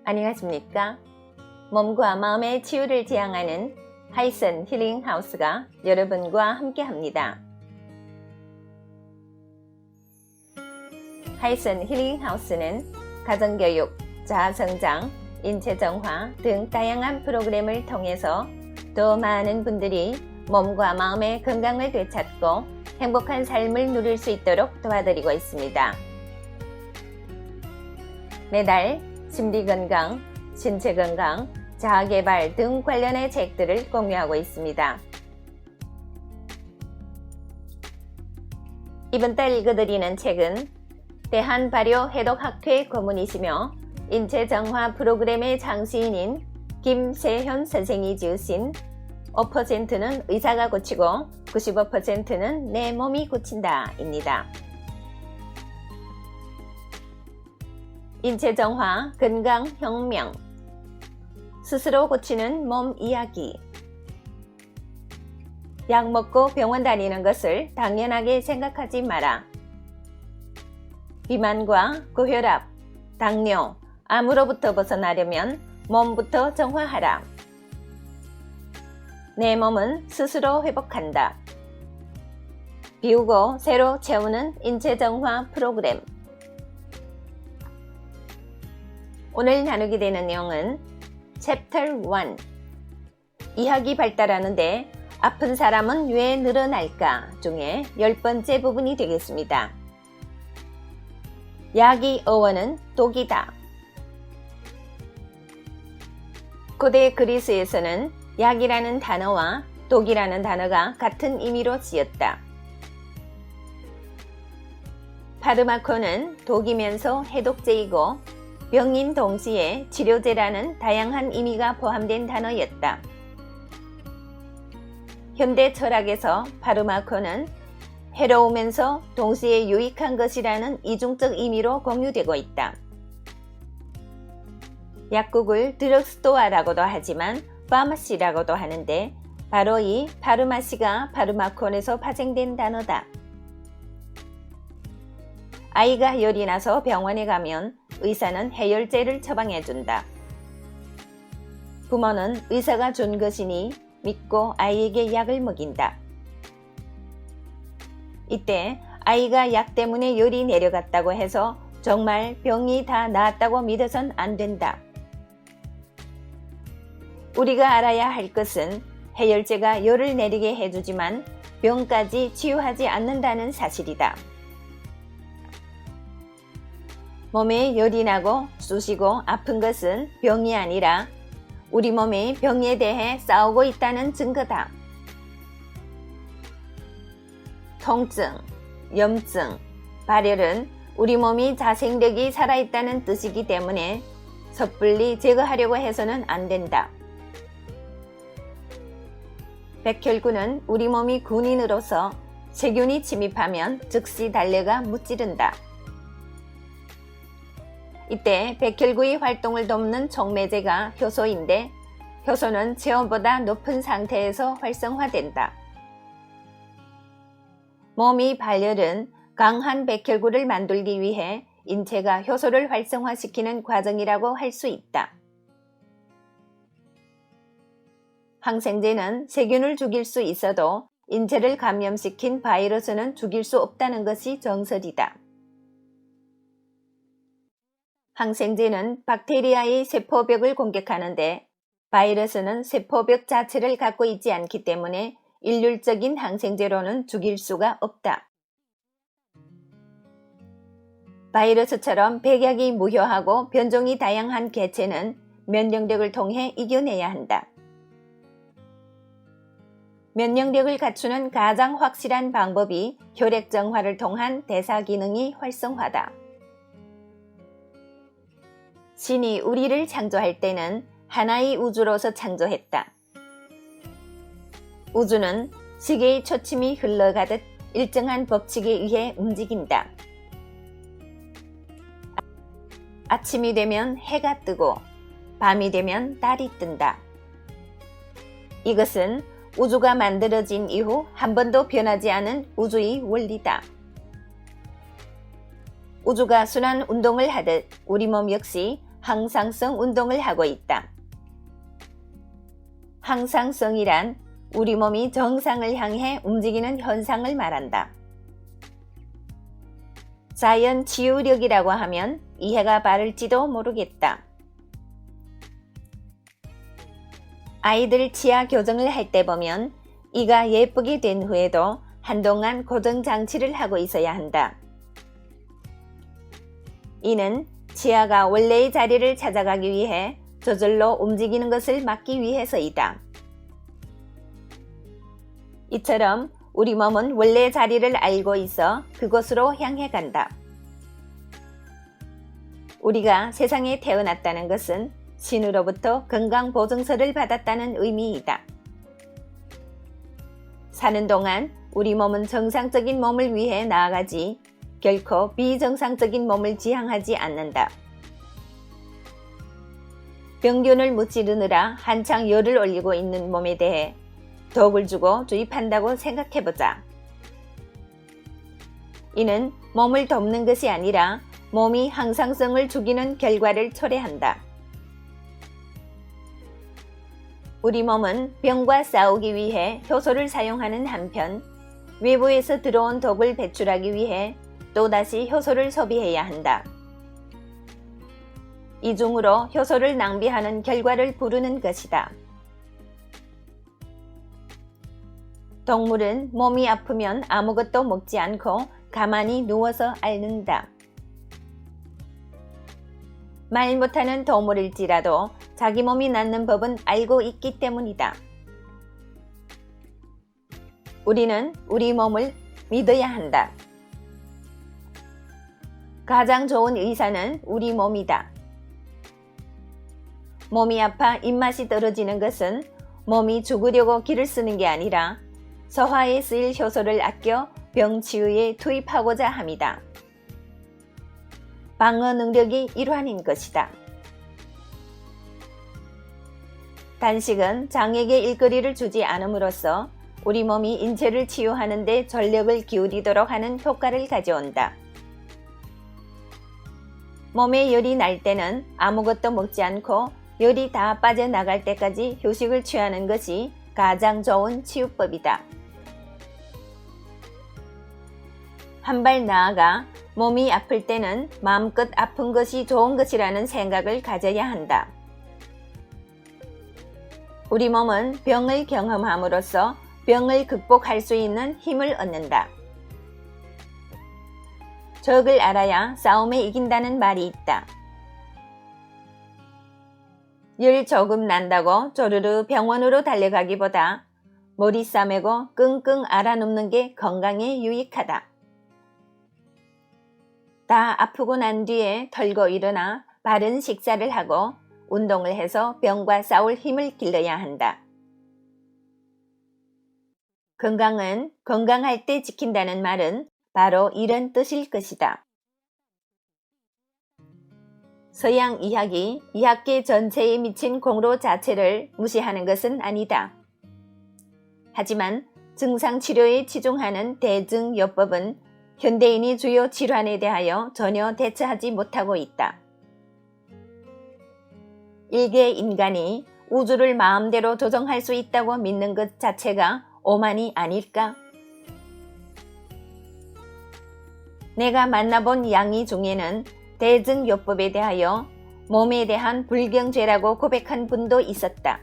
안녕하십니까? 몸과 마음의 치유를 지향하는 하이슨 힐링 하우스가 여러분과 함께 합니다. 하이슨 힐링 하우스는 가정교육, 자아성장, 인체정화 등 다양한 프로그램을 통해서 더 많은 분들이 몸과 마음의 건강을 되찾고 행복한 삶을 누릴 수 있도록 도와드리고 있습니다. 매달 심리건강, 신체건강, 자아개발 등 관련의 책들을 공유하고 있습니다. 이번 달 읽어드리는 책은 대한발효해독학회 고문이시며 인체정화 프로그램의 창시인인 김세현 선생이 지으신 5%는 의사가 고치고 95%는 내 몸이 고친다 입니다. 인체정화, 건강혁명, 스스로 고치는 몸 이야기. 약 먹고 병원 다니는 것을 당연하게 생각하지 마라. 비만과 고혈압, 당뇨, 암으로부터 벗어나려면 몸부터 정화하라. 내 몸은 스스로 회복한다. 비우고 새로 채우는 인체정화 프로그램. 오늘 나누게 되는 내용은 챕터 1 이학이 발달하는데 아픈 사람은 왜 늘어날까 중에 10번째 부분이 되겠습니다. 약의 어원은 독이다. 고대 그리스에서는 약이라는 단어와 독이라는 단어가 같은 의미로 쓰였다. 파르마코는 독이면서 해독제이고 병인 동시에 치료제라는 다양한 의미가 포함된 단어였다. 현대 철학에서 파르마코는 해로우면서 동시에 유익한 것이라는 이중적 의미로 공유되고 있다. 약국을 드럭스토어라고도 하지만 파마시라고도 하는데 바로 이 파르마시가 파르마콘에서 파생된 단어다. 아이가 열이 나서 병원에 가면 의사는 해열제를 처방해준다. 부모는 의사가 준 것이니 믿고 아이에게 약을 먹인다. 이때 아이가 약 때문에 열이 내려갔다고 해서 정말 병이 다 나았다고 믿어선 안 된다. 우리가 알아야 할 것은 해열제가 열을 내리게 해주지만 병까지 치유하지 않는다는 사실이다. 몸에 열이 나고 쑤시고 아픈 것은 병이 아니라 우리 몸이 병에 대해 싸우고 있다는 증거다. 통증, 염증, 발열은 우리 몸이 자생력이 살아있다는 뜻이기 때문에 섣불리 제거하려고 해서는 안 된다. 백혈구는 우리 몸이 군인으로서 세균이 침입하면 즉시 달려가 무찌른다. 이때 백혈구의 활동을 돕는 촉매제가 효소인데 효소는 체온보다 높은 상태에서 활성화된다. 몸의 발열은 강한 백혈구를 만들기 위해 인체가 효소를 활성화시키는 과정이라고 할 수 있다. 항생제는 세균을 죽일 수 있어도 인체를 감염시킨 바이러스는 죽일 수 없다는 것이 정설이다. 항생제는 박테리아의 세포벽을 공격하는데 바이러스는 세포벽 자체를 갖고 있지 않기 때문에 일률적인 항생제로는 죽일 수가 없다. 바이러스처럼 백약이 무효하고 변종이 다양한 개체는 면역력을 통해 이겨내야 한다. 면역력을 갖추는 가장 확실한 방법이 혈액 정화를 통한 대사 기능이 활성화다. 신이 우리를 창조할 때는 하나의 우주로서 창조했다. 우주는 시계의 초침이 흘러가듯 일정한 법칙에 의해 움직인다. 아침이 되면 해가 뜨고 밤이 되면 달이 뜬다. 이것은 우주가 만들어진 이후 한 번도 변하지 않은 우주의 원리다. 우주가 순환 운동을 하듯 우리 몸 역시 항상성 운동을 하고 있다. 항상성이란 우리 몸이 정상을 향해 움직이는 현상을 말한다. 자연 치유력이라고 하면 이해가 바를지도 모르겠다. 아이들 치아 교정을 할 때 보면 이가 예쁘게 된 후에도 한동안 고정 장치를 하고 있어야 한다. 이는 치아가 원래의 자리를 찾아가기 위해 저절로 움직이는 것을 막기 위해서이다. 이처럼 우리 몸은 원래 자리를 알고 있어 그곳으로 향해 간다. 우리가 세상에 태어났다는 것은 신으로부터 건강보증서를 받았다는 의미이다. 사는 동안 우리 몸은 정상적인 몸을 위해 나아가지 결코 비정상적인 몸을 지향하지 않는다. 병균을 무찌르느라 한창 열을 올리고 있는 몸에 대해 독을 주고 주입한다고 생각해보자. 이는 몸을 돕는 것이 아니라 몸이 항상성을 죽이는 결과를 초래한다. 우리 몸은 병과 싸우기 위해 효소를 사용하는 한편 외부에서 들어온 독을 배출하기 위해 또다시 효소를 소비해야 한다. 이중으로 효소를 낭비하는 결과를 부르는 것이다. 동물은 몸이 아프면 아무것도 먹지 않고 가만히 누워서 앓는다. 말 못하는 동물일지라도 자기 몸이 낫는 법은 알고 있기 때문이다. 우리는 우리 몸을 믿어야 한다. 가장 좋은 의사는 우리 몸이다. 몸이 아파 입맛이 떨어지는 것은 몸이 죽으려고 기를 쓰는 게 아니라 소화에 쓰일 효소를 아껴 병 치유에 투입하고자 함이다. 방어 능력이 일환인 것이다. 단식은 장에게 일거리를 주지 않음으로써 우리 몸이 인체를 치유하는 데 전력을 기울이도록 하는 효과를 가져온다. 몸에 열이 날 때는 아무것도 먹지 않고 열이 다 빠져나갈 때까지 휴식을 취하는 것이 가장 좋은 치유법이다. 한 발 나아가 몸이 아플 때는 마음껏 아픈 것이 좋은 것이라는 생각을 가져야 한다. 우리 몸은 병을 경험함으로써 병을 극복할 수 있는 힘을 얻는다. 적을 알아야 싸움에 이긴다는 말이 있다. 열 조금 난다고 조르르 병원으로 달려가기보다 머리 싸매고 끙끙 앓아눕는 게 건강에 유익하다. 다 아프고 난 뒤에 털고 일어나 바른 식사를 하고 운동을 해서 병과 싸울 힘을 길러야 한다. 건강은 건강할 때 지킨다는 말은 바로 이런 뜻일 것이다. 서양 의학이 의학계 전체에 미친 공로 자체를 무시하는 것은 아니다. 하지만 증상 치료에 치중하는 대증요법은 현대인이 주요 질환에 대하여 전혀 대처하지 못하고 있다. 일개 인간이 우주를 마음대로 조정할 수 있다고 믿는 것 자체가 오만이 아닐까? 내가 만나본 양이 중에는 대증요법에 대하여 몸에 대한 불경죄라고 고백한 분도 있었다.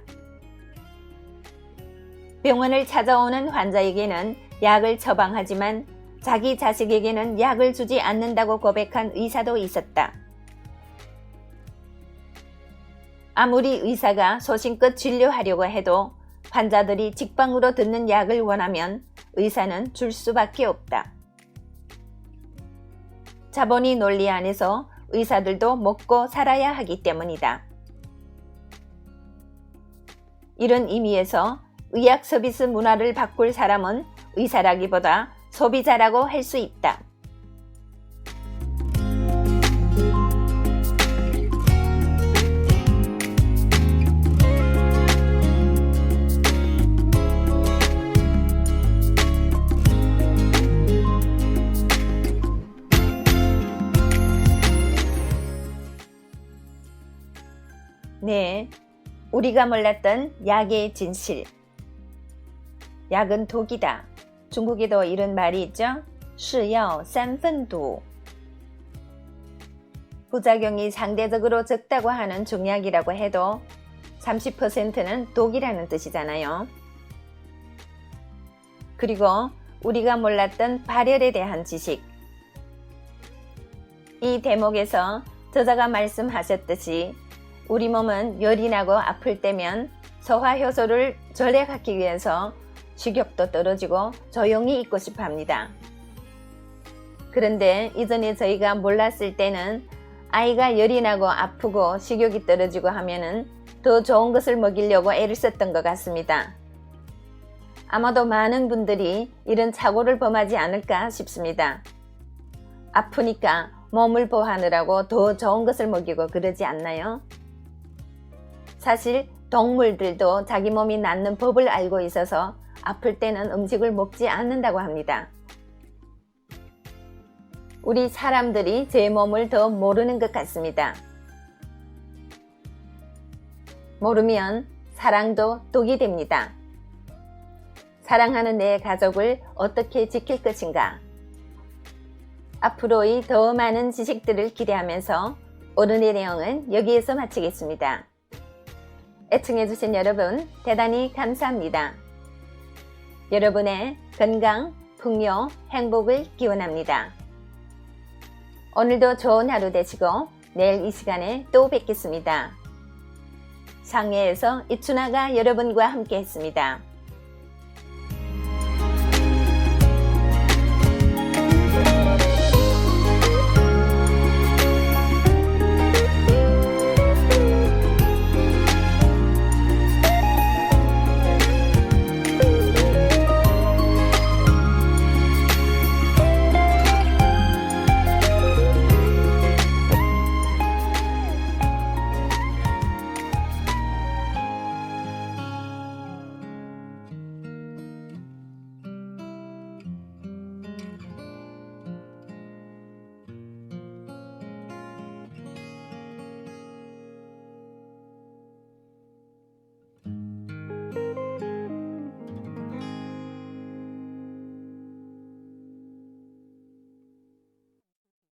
병원을 찾아오는 환자에게는 약을 처방하지만 자기 자식에게는 약을 주지 않는다고 고백한 의사도 있었다. 아무리 의사가 소신껏 진료하려고 해도 환자들이 직방으로 듣는 약을 원하면 의사는 줄 수밖에 없다. 자본이 논리 안에서 의사들도 먹고 살아야 하기 때문이다. 이런 의미에서 의학 서비스 문화를 바꿀 사람은 의사라기보다 소비자라고 할 수 있다. 우리가 몰랐던 약의 진실. 약은 독이다. 중국에도 이런 말이 있죠. 是药三分毒. 부작용이 상대적으로 적다고 하는 중약이라고 해도 30%는 독이라는 뜻이잖아요. 그리고 우리가 몰랐던 발열에 대한 지식. 이 대목에서 저자가 말씀하셨듯이 우리 몸은 열이 나고 아플 때면 소화효소를 절약하기 위해서 식욕도 떨어지고 조용히 있고 싶어 합니다. 그런데 이전에 저희가 몰랐을 때는 아이가 열이 나고 아프고 식욕이 떨어지고 하면은 더 좋은 것을 먹이려고 애를 썼던 것 같습니다. 아마도 많은 분들이 이런 착오를 범하지 않을까 싶습니다. 아프니까 몸을 보호하느라고 더 좋은 것을 먹이고 그러지 않나요? 사실 동물들도 자기 몸이 낫는 법을 알고 있어서 아플 때는 음식을 먹지 않는다고 합니다. 우리 사람들이 제 몸을 더 모르는 것 같습니다. 모르면 사랑도 독이 됩니다. 사랑하는 내 가족을 어떻게 지킬 것인가? 앞으로의 더 많은 지식들을 기대하면서 오늘의 내용은 여기에서 마치겠습니다. 애청해주신 여러분 대단히 감사합니다. 여러분의 건강, 풍요, 행복을 기원합니다. 오늘도 좋은 하루 되시고 내일 이 시간에 또 뵙겠습니다. 상해에서 이춘아가 여러분과 함께 했습니다.